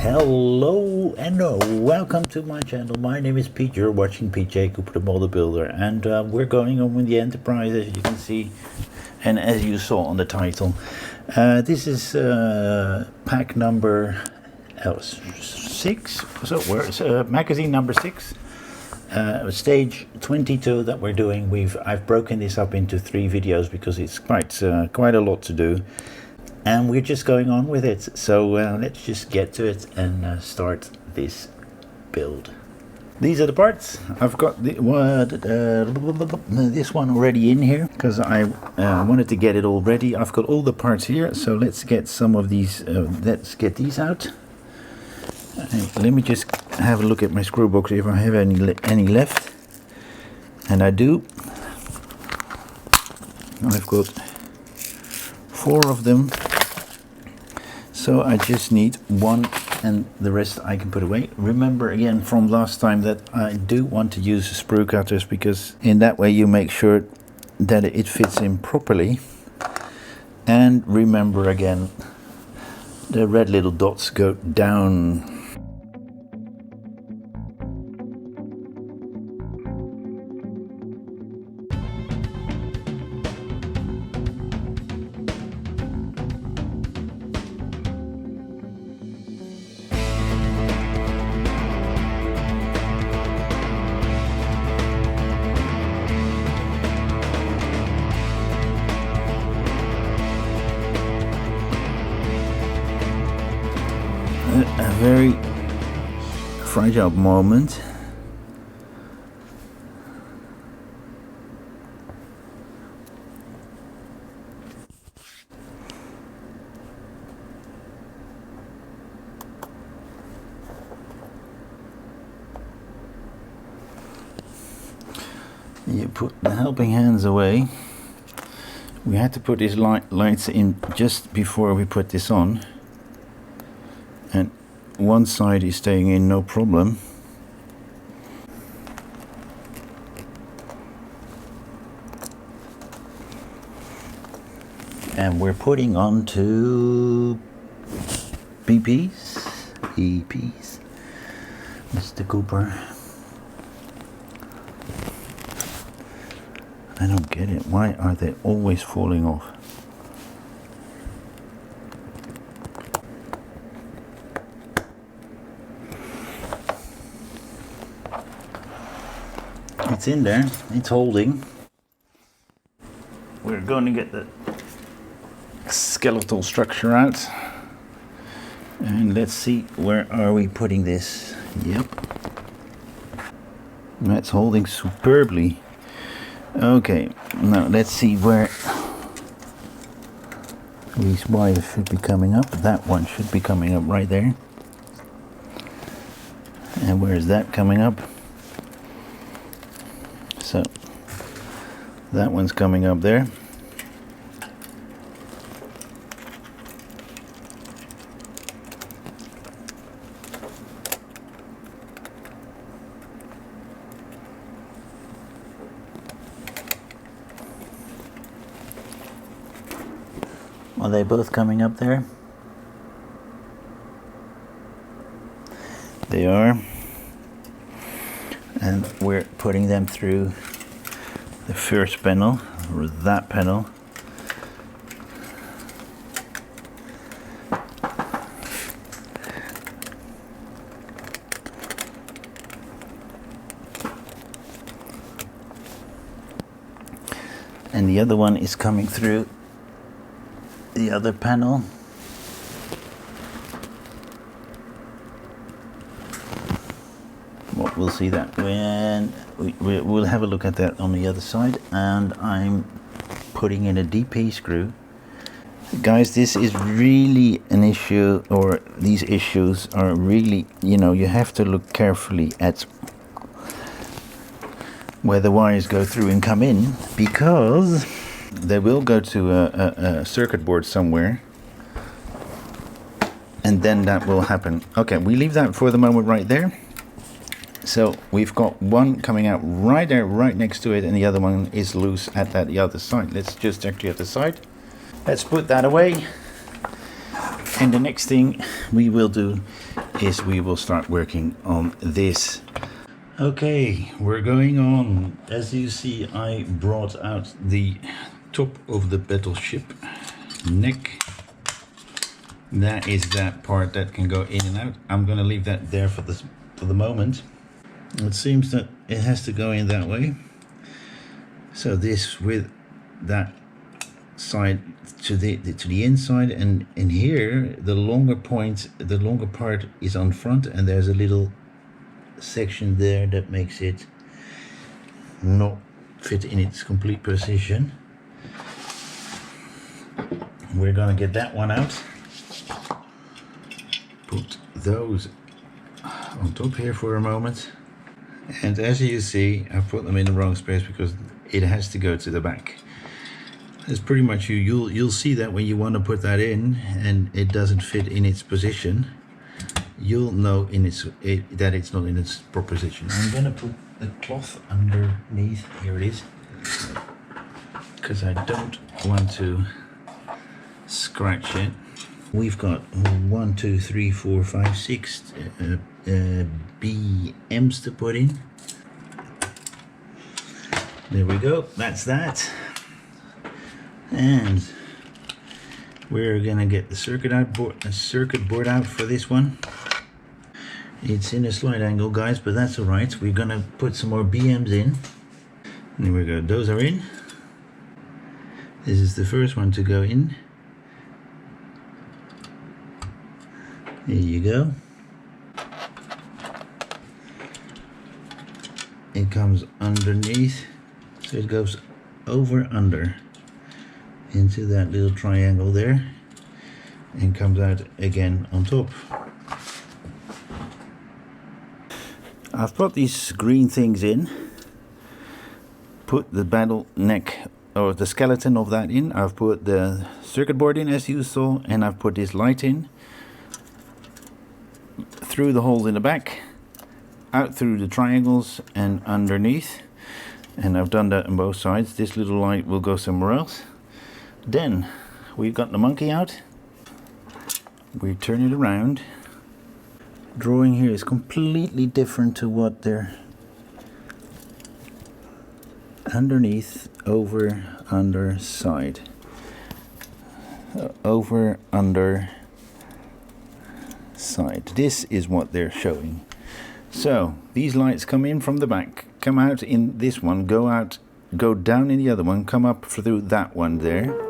Hello and welcome to my channel. My name is Pete. You're watching PJ Cooper the Model Builder, and we're going on with the Enterprise, as you can see, and as you saw on the title. This is pack number 6. So where's magazine number 6, stage 22 that we're doing. I've broken this up into 3 videos because it's quite a lot to do. And we're just going on with it, so let's just get to it and start this build. These are the parts. I've got this one already in here because I wanted to get it all ready. I've got all the parts here, so let's get some of these. Let's get these out. Let me just have a look at my screw box if I have any left, and I do. I've got 4 of them. So I just need 1 and the rest I can put away. Remember again from last time that I do want to use sprue cutters, because in that way you make sure that it fits in properly. And remember again, the red little dots go down. A very fragile moment. You put the helping hands away. We had to put these lights in just before we put this on. And one side is staying in no problem. And we're putting on 2 EPs, Mr. Cooper. I don't get it. Why are they always falling off? It's in there, it's holding. We're going to get the skeletal structure out. And let's see, where are we putting this? Yep. That's holding superbly. Okay, now let's see where these wires should be coming up. That one should be coming up right there. And where is that coming up? So that one's coming up there. Are they both coming up there? They are. And we're putting them through the first panel, or that panel. And the other one is coming through the other panel. We'll see that when we'll have a look at that on the other side. And I'm putting in a DP screw. Guys, this is really an issue, or these issues are really, you have to look carefully at where the wires go through and come in, because they will go to a circuit board somewhere, and then that will happen. Okay, we leave that for the moment right there. So we've got one coming out right there, right next to it, and the other one is loose at the other side. Let's just check the other side. Let's put that away. And the next thing we will do is we will start working on this. Okay, we're going on. As you see, I brought out the top of the battleship neck. That is that part that can go in and out. I'm going to leave that there for the moment. It seems that it has to go in that way. So this with that side to the inside, and in here the longer part is on front, and there's a little section there that makes it not fit in its complete position. We're gonna get that one out, put those on top here for a moment, and as you see, I put them in the wrong space because it has to go to the back. It's pretty much you'll see that when you want to put that in and it doesn't fit in its position, you'll know that it's not in its proper position. I'm gonna put the cloth underneath. Here it is, because I don't want to scratch it. We've got 1, 2, 3, 4, 5, 6 BMs to put in. There we go. That's that. And we're gonna get the circuit board out for this one. It's in a slight angle, guys, but that's all right. We're gonna put some more BMs in. There we go. Those are in. This is the first one to go in. There you go. It comes underneath, so it goes over under into that little triangle there and comes out again on top. I've put these green things in, put the battle neck or the skeleton of that in. I've put the circuit board in, as you saw, and I've put this light in through the holes in the back, out through the triangles and underneath, and I've done that on both sides. This little light will go somewhere else. Then we've got the monkey out. We turn it around. Drawing here is completely different to what they're underneath, over, under, side, over, under, side. This is what they're showing. So these lights come in from the back, come out in this one, go out, go down in the other one, come up through that one there.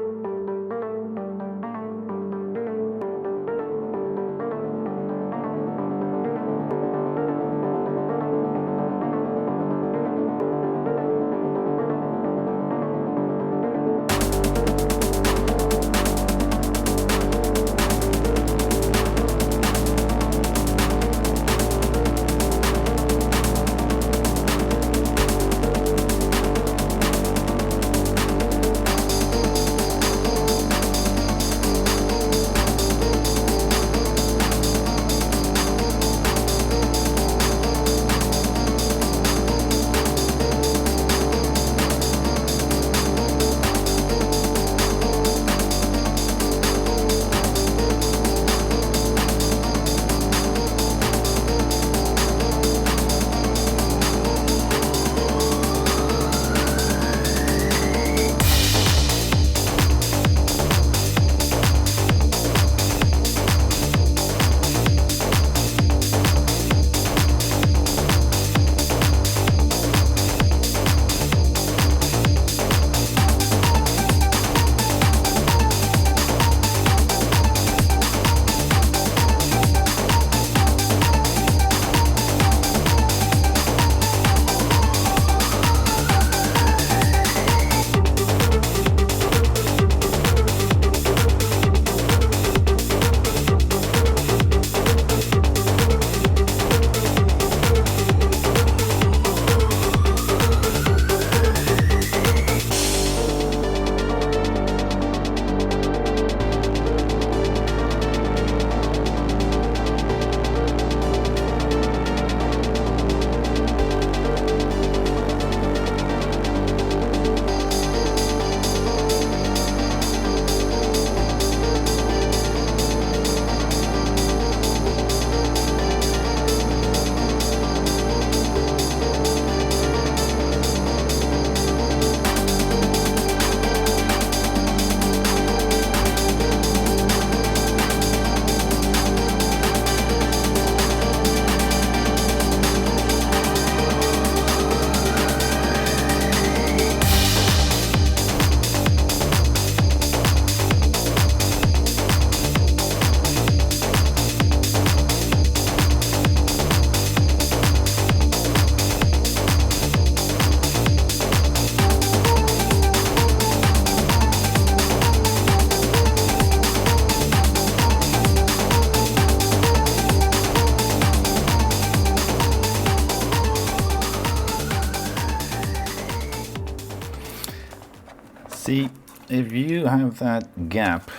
if you have that gap,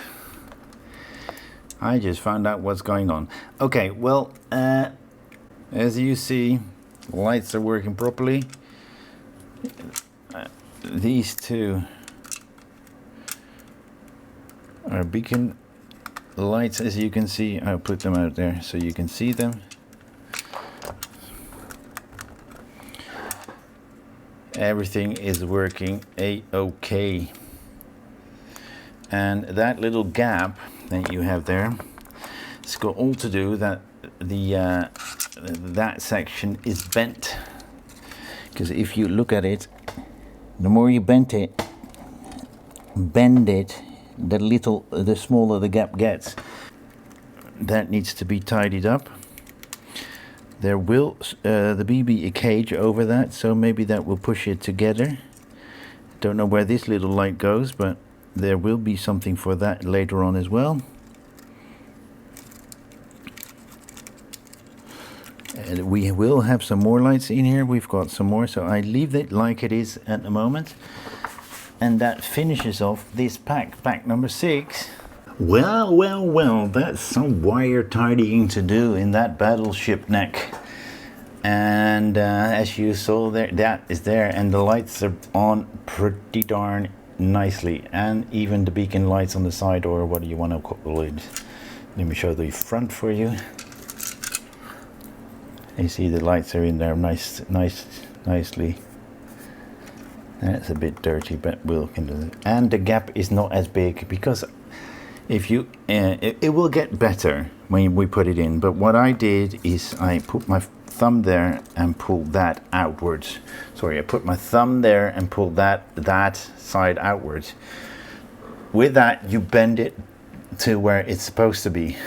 I just found out what's going on. Okay, well, as you see, lights are working properly. These two are beacon lights, as you can see. I'll put them out there so you can see them. Everything is working a-okay. And that little gap that you have there, it's got all to do that that section is bent. Because if you look at it, the more you bend it, the smaller the gap gets. That needs to be tidied up. There will be a cage over that, so maybe that will push it together. Don't know where this little light goes, but there will be something for that later on as well. And we will have some more lights in here. We've got some more, so I leave it like it is at the moment. And that finishes off this pack number 6. Well, that's some wire tidying to do in that battleship neck. And as you saw there, that is there, and the lights are on pretty darn nicely, and even the beacon lights on the side, or what do you want to call it. Let me show the front for you. You see the lights are in there nicely. That's a bit dirty, but we'll do it. And the gap is not as big, because if you it will get better when we put it in. But what I did is I put my thumb there and pulled that outwards. Sorry, I put my thumb there and pulled that side outwards. With that, you bend it to where it's supposed to be.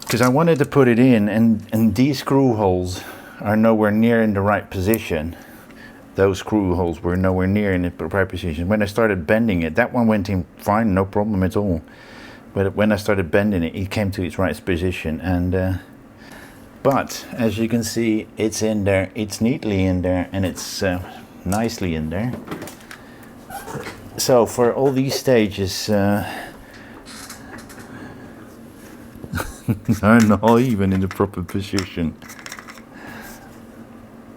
Because I wanted to put it in, and these screw holes are nowhere near in the right position. Those screw holes were nowhere near in the right position. When I started bending it, that one went in fine, no problem at all. But when I started bending it, it came to its right position. And but as you can see, it's in there, it's neatly in there, and it's nicely in there. So for all these stages, are not even in the proper position.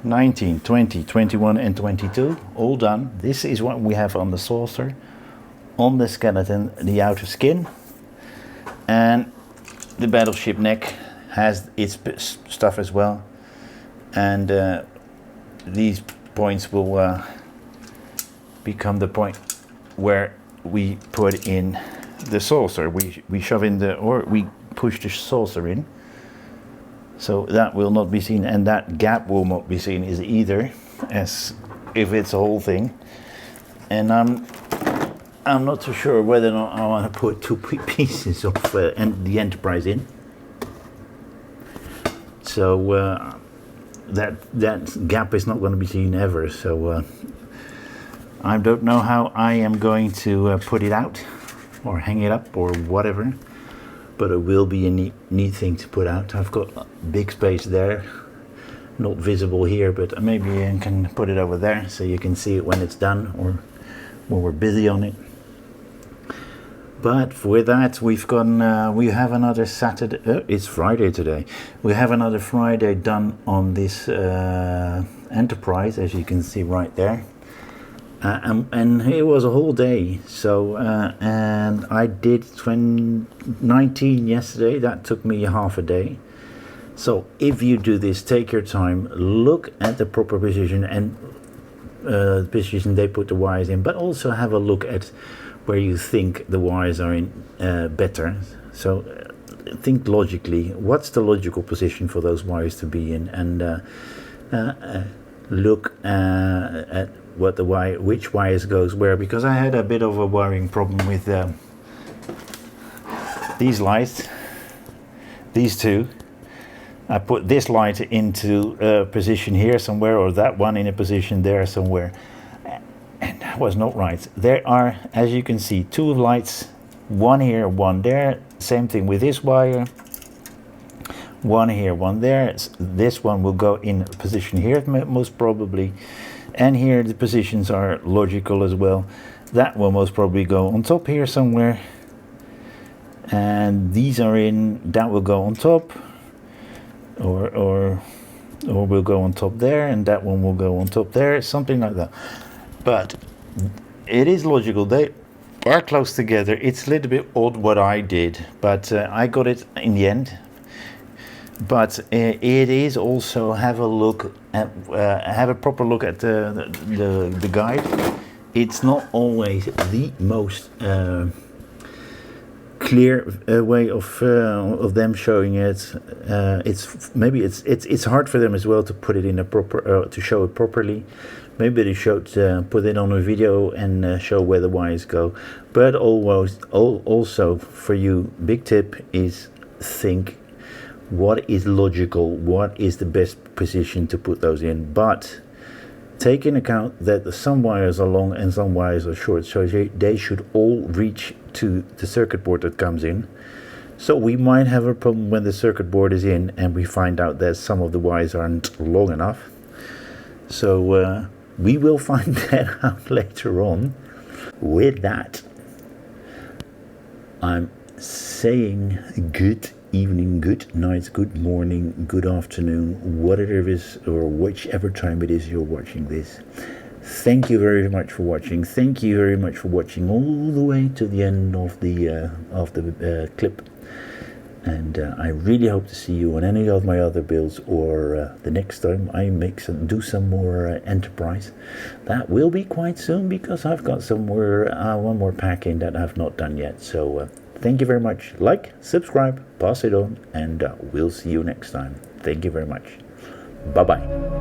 19, 20, 21 and 22, all done. This is what we have on the saucer, on the skeleton, the outer skin, and the battleship neck has its stuff as well. And these points will become the point where we put in the saucer. We shove in we push the saucer in. So that will not be seen, and that gap will not be seen is either, as if it's a whole thing. And I'm not too sure whether or not I want to put 2 pieces of the Enterprise in. So that gap is not going to be seen ever. So I don't know how I am going to put it out, or hang it up, or whatever. But it will be a neat thing to put out. I've got big space there, not visible here, but maybe I can put it over there so you can see it when it's done, or when we're busy on it. But for that, we have another Saturday. It's Friday today. We have another Friday done on this Enterprise, as you can see right there. And it was a whole day. So and I did 19 yesterday. That took me half a day. So if you do this, take your time, look at the proper position and position they put the wires in, but also have a look at where you think the wires are in better. So think logically, what's the logical position for those wires to be in, and look at what which wires goes where, because I had a bit of a wiring problem with these lights, these two. I put this light into a position here somewhere, or that one in a position there somewhere, and that was not right. There are, as you can see, 2 lights, one here, one there. Same thing with this wire, one here, one there. This one will go in a position here most probably, and here the positions are logical as well. that will most probably go on top here somewhere, and these are in, that will go on top, or will go on top there, and that one will go on top there, something like that. But it is logical, they are close together. It's a little bit odd what I did, but I got it in the end. But it is also, have a look at have a proper look at the guide. It's not always the most clear way of them showing it. It's hard for them as well to put it in a proper to show it properly. Maybe they should put it on a video and show where the wires go. But also for you, big tip is think what is logical, what is the best position to put those in. But take in account that some wires are long and some wires are short, so they should all reach to the circuit board that comes in. So we might have a problem when the circuit board is in and we find out that some of the wires aren't long enough. So we will find that out later on. With that, I'm saying good evening, good night, good morning, good afternoon, whatever it is, or whichever time it is you're watching this. Thank you very much for watching. Thank you very much for watching all the way to the end of the clip. And I really hope to see you on any of my other builds, or the next time I do some more Enterprise. That will be quite soon, because I've got one more pack in that I've not done yet. So thank you very much. Like, subscribe, pass it on, and we'll see you next time. Thank you very much. Bye bye.